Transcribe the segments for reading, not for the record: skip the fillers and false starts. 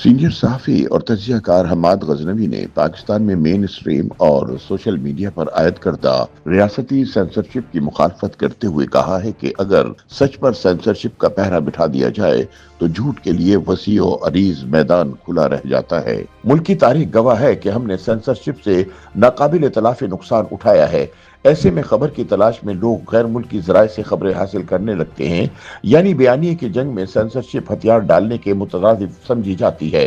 Senior सहाफ़ी और तजिया कार हमाद गजनवी ने पाकिस्तान में मेन स्ट्रीम और सोशल मीडिया पर आयद करदा रियासती सेंसरशिप की मुखालफत करते हुए कहा है कि अगर सच पर सेंसरशिप का पहरा बिठा दिया जाए तो झूठ के लिए वसी और अरीज मैदान खुला रह जाता है। मुल्क की तारीख गवाह है कि हमने सेंसरशिप से नाकाबिल तलाफी नुकसान उठाया है। ऐसे में खबर की तलाश में लोग गैर मुल्की जराए से खबरें हासिल करने लगते हैं, यानी बयानिए की जंग में सेंसरशिप हथियार डालने के मुतरादिफ समझी जाती है।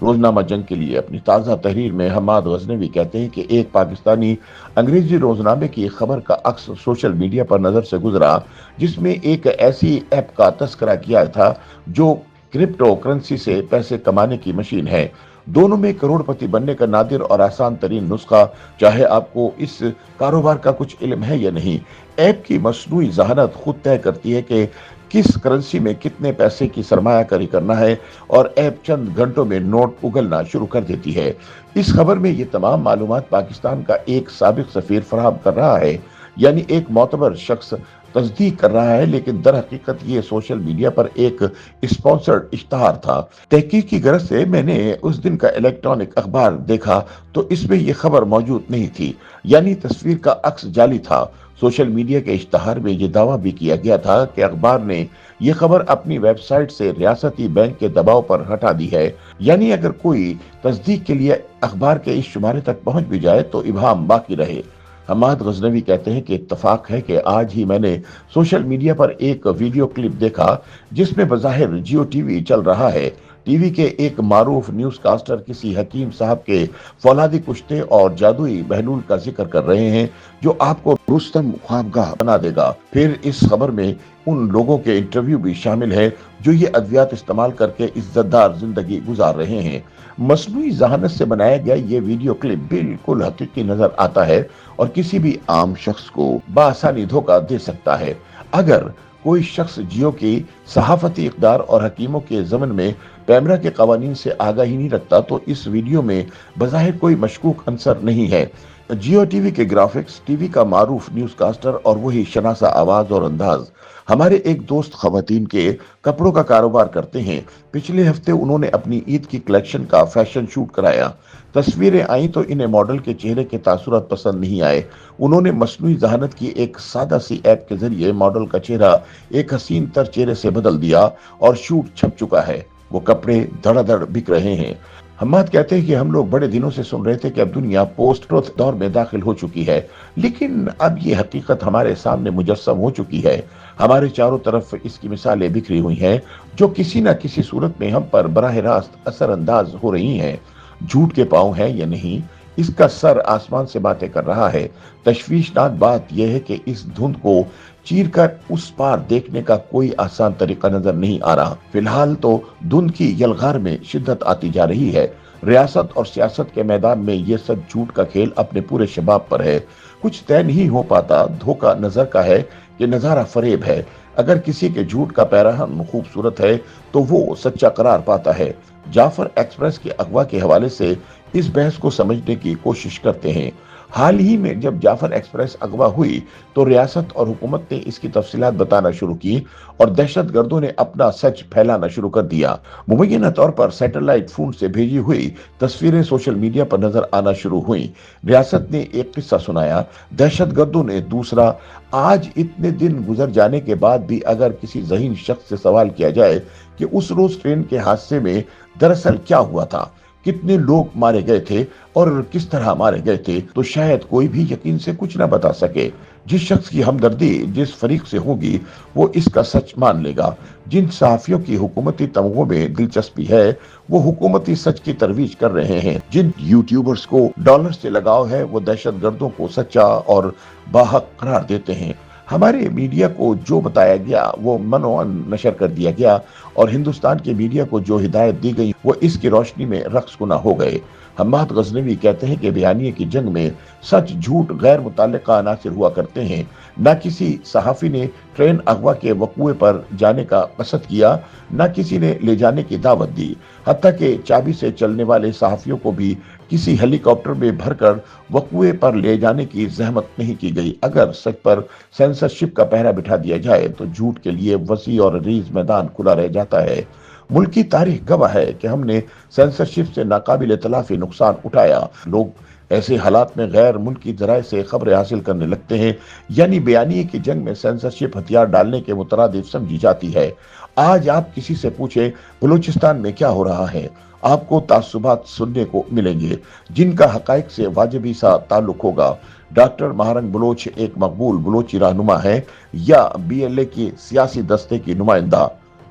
रोजनामा जंग के लिए अपनी ताज़ा तहरीर में हमाद गजनवी कहते हैं कि एक पाकिस्तानी अंग्रेजी रोजनामे की खबर का अक्स सोशल मीडिया पर नजर से गुजरा, जिसमें एक ऐसी ऐप का तस्करा किया था जो क्रिप्टो करेंसी से पैसे कमाने की मशीन है। दोनों में करोड़पति बनने का नादिर और आसान तरीन नुस्खा, चाहे आपको इस कारोबार का कुछ इल्म है या नहीं। ऐप की मसनूई जहानत खुद तय करती है कि किस करेंसी में कितने पैसे की सरमायाकारी करना है और ऐप चंद घंटों में नोट उगलना शुरू कर देती है। इस खबर में ये तमाम मालूमात पाकिस्तान का एक साबिक सफीर फराहम कर रहा है, यानी एक मोतबर शख्स तस्दीक कर रहा है, लेकिन दर हकीकत ये सोशल मीडिया पर एक स्पॉन्सर्ड इश्तहार था। तहकीक की गरज से मैंने उस दिन का इलेक्ट्रॉनिक अखबार देखा तो इसमें यह खबर मौजूद नहीं थी, यानी तस्वीर का अक्स जाली था। सोशल मीडिया के इश्तहार में यह दावा भी किया गया था कि अखबार ने यह खबर अपनी वेबसाइट से रियासती बैंक के दबाव पर हटा दी है, यानी अगर कोई तस्दीक के लिए अखबार के इस शुमारे तक पहुंच भी जाए तो इबाहम बाकी रहे। हमाद गजनवी कहते हैं कि इत्तफाक है कि आज ही मैंने सोशल मीडिया पर एक वीडियो क्लिप देखा जिसमें बज़ाहिर जियो टीवी चल रहा है। टीवी के एक मारूफ न्यूज कास्टर किसी हकीम साहब के फौलादी कुश्ते और जादुई बहलूल का जिक्र कर रहे हैं जो आपको रुस्तम ख्वाबगाह बना देगा। फिर इस खबर में उन लोगों के इंटरव्यू भी शामिल है जो ये अद्वियात इस्तेमाल करके इज्जतदार जिंदगी गुजार रहे हैं। मसनूई जहानत से बनाया गया ये वीडियो क्लिप बिल्कुल हकीकी नजर आता है और किसी भी आम शख्स को बासानी धोखा दे सकता है। अगर कोई शख्स जियो की सहाफती इक़दार और हकीमों के ज़मन में पैमरा के कवानीन से आगाही नहीं रखता तो इस वीडियो में बज़ाहिर कोई मशकूक अंसर नहीं है। जियो टीवी के ग्राफिक्स, टीवी का मारूफ न्यूज कास्टर और वही शनासा आवाज और अंदाज। हमारे एक दोस्त खवातीन के कपड़ों का कारोबार करते हैं। पिछले हफ्ते उन्होंने अपनी ईद की कलेक्शन का फैशन शूट कराया। तस्वीरें आई तो इन्हें मॉडल के चेहरे के तासुरात पसंद नहीं आए। उन्होंने मसनूई जहानत की एक सादा सी ऐप के जरिए मॉडल का चेहरा एक हसीन तर चेहरे से बदल दिया और शूट छप चुका है। वो कपड़े धड़ाधड़ बिक रहे हैं। हम्माद कहते हैं कि हम लोग बड़े दिनों से सुन रहे थे कि अब दुनिया पोस्ट ट्रुथ दौर में दाखिल हो चुकी है, लेकिन अब ये हकीकत हमारे सामने मुजस्सम हो चुकी है। हमारे चारों तरफ इसकी मिसालें बिखरी हुई हैं जो किसी न किसी सूरत में हम पर बराह रास्त असरअंदाज हो रही हैं। झूठ के पांव है या नहीं, इसका सर आसमान से बातें कर रहा है। तशवीशनाक बात यह है कि इस धुंध को चीर कर उस पार देखने का कोई आसान तरीका नजर नहीं आ रहा। फिलहाल तो धुंध की यलगार में शिद्दत आती जा रही है। रियासत और सियासत के मैदान में यह सब झूठ का खेल अपने पूरे शबाब पर है। कुछ तय नहीं हो पाता। धोखा नजर का है कि नजारा फरेब है। अगर किसी के झूठ का पैराहन खूबसूरत है तो वो सच्चा करार पाता है। जाफर एक्सप्रेस के अगवा के हवाले से इस बहस को समझने की कोशिश करते हैं। हाल ही में जब जाफर एक्सप्रेस अगवा हुई तो रियासत और हुकूमत ने इसकी तफसीलात बताना शुरू की और दहशतगर्दों ने अपना सच फैलाना शुरू कर दिया। मुबैना तौर पर सैटेलाइट फोन से भेजी हुई तस्वीरें सोशल मीडिया पर नजर आना शुरू हुई। रियासत ने एक किस्सा सुनाया, दहशतगर्दों ने दूसरा। आज इतने दिन गुजर जाने के बाद भी अगर किसी ज़हीन शख्स से सवाल किया जाए कि उस रोज ट्रेन के हादसे में दरअसल क्या हुआ था, कितने लोग मारे गए थे और किस तरह मारे गए थे, तो शायद कोई भी यकीन से कुछ ना बता सके। जिस शख्स की हमदर्दी जिस फरीक से होगी वो इसका सच मान लेगा। जिन सहाफियों की हुकूमती तमगों में दिलचस्पी है वो हुकूमती सच की तरवीज कर रहे हैं। जिन यूट्यूबर्स को डॉलर से लगाव है वो दहशतगर्दों को सच्चा और बाहक करार देते हैं। हमारे मीडिया को जो बताया गया वो मनोअन नशर कर दिया गया और हिंदुस्तान के मीडिया को जो हिदायत दी गई वो इसकी रोशनी में रक्स गुना हो गए। हम्माद गजनवी कहते हैं कि बयानिए की जंग में सच झूठ गैर मुताल्लिका अनासिर हुआ करते हैं। न किसी सहाफी ने ट्रेन अगवा के वकूए पर जाने का कसद किया, न किसी ने ले जाने की दावत दी। हत्ता के चाबी से चलने वाले सहाफियों को भी किसी हेलीकॉप्टर में भरकर वकूए पर ले जाने की जहमत नहीं की गई। अगर सच पर सेंसरशिप का पहरा बिठा दिया जाए तो झूठ के लिए वसी और अरीज मैदान खुला रह जाता है। ملک کی تاریخ گواہ ہے کہ ہم نے سینسرشپ سے ناقابل تلافی نقصان اٹھایا۔ لوگ ایسے حالات میں غیر ملکی ذرائع سے خبریں حاصل کرنے لگتے ہیں، یعنی بیانیے کی جنگ میں سینسرشپ ہتھیار ڈالنے کے مترادف سمجھی جاتی ہے۔ آج آپ کسی سے پوچھیں بلوچستان میں کیا ہو رہا ہے، آپ کو تعصبات سننے کو ملیں گے جن کا حقائق سے واجبی سا تعلق ہوگا۔ ڈاکٹر مہارنگ بلوچ ایک مقبول بلوچی رہنما ہے یا بی ایل اے کی سیاسی دستے کی نمائندہ؟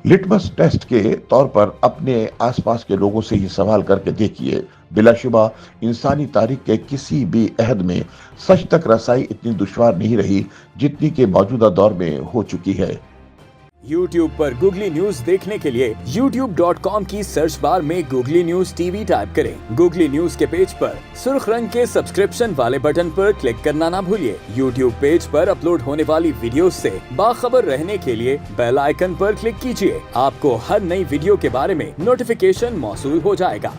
لٹمس ٹیسٹ کے طور پر اپنے آس پاس کے لوگوں سے یہ سوال کر کے دیکھیے۔ بلا شبہ انسانی تاریخ کے کسی بھی عہد میں سچ تک رسائی اتنی دشوار نہیں رہی جتنی کہ موجودہ دور میں ہو چکی ہے۔ YouTube پر گوگلی نیوز دیکھنے کے لیے youtube.com کی سرچ بار میں googly news T V type کریں۔ گوگلی نیوز کے پیج پر سرخ رنگ کے سبسکرپشن والے بٹن پر کلک کرنا نہ بھولیے۔ YouTube پیج پر اپلوڈ ہونے والی ویڈیوز سے باخبر رہنے کے لیے بیل آئیکن پر کلک کیجیے۔ آپ کو ہر نئی ویڈیو کے بارے میں نوٹیفیکیشن موصول ہو جائے گا۔